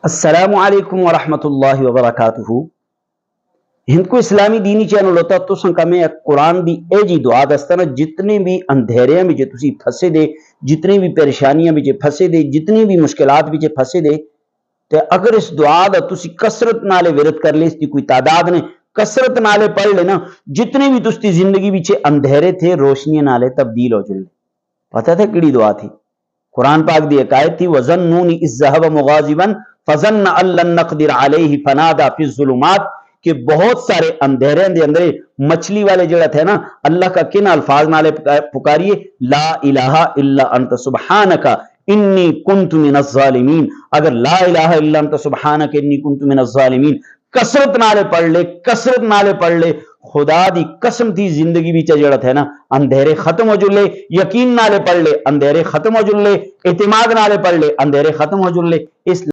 السلام علیکم ورحمۃ اللہ وبرکاتہ ہند کو اسلامی دینی چینل ہوتا تو سنکا میں قرآن دی اے جی دعا دستانا جتنے بھی اندھیریاں بھی جے تسی پھسے دے، جتنی بھی پریشانیاں بھی جے پھسے دے، جتنی بھی مشکلات بھی جے پھسے دے، تے اگر اس دعا دا تسی کثرت نالے ورد کر لے، اس دی کوئی تعداد نے کثرت نالے پڑھ لینا، جتنی بھی تستی زندگی بھی چھے اندھیرے تھے روشنی نالے تبدیل ہو جلے۔ پتہ تھا کیڑی دعا تھی؟ قرآن پاک دی ایک آیت تھی وَظَنُّونِ إِذْ ذَهَبَ مُغَاضِبًا فَظَنَّ أَن لَّن نَّقْدِرَ عَلَيْهِ فَنَادَىٰ فِي الظُّلُمَاتِ کہ بہت سارے اندھیرے دے اندرے مچھلی والے جڑا تھے نا، اللہ کا کن الفاظ نالے پکاریے، لا الہ الا انت سبحانک انی کنت من الظالمین۔ اگر لا الہ الا انت سبحانک انی کنت من الظالمین کثرت نالے پڑھ لے، کثرت نالے پڑھ لے، خدا دی قسم تھی زندگی بھی جڑا تھے نا اندھیرے ختم ہو جلے، یقین نالے پڑھ لے اندھیرے ختم ہو جلے، اعتماد نالے پڑھ لے اندھیرے ختم ہو جلے۔ اس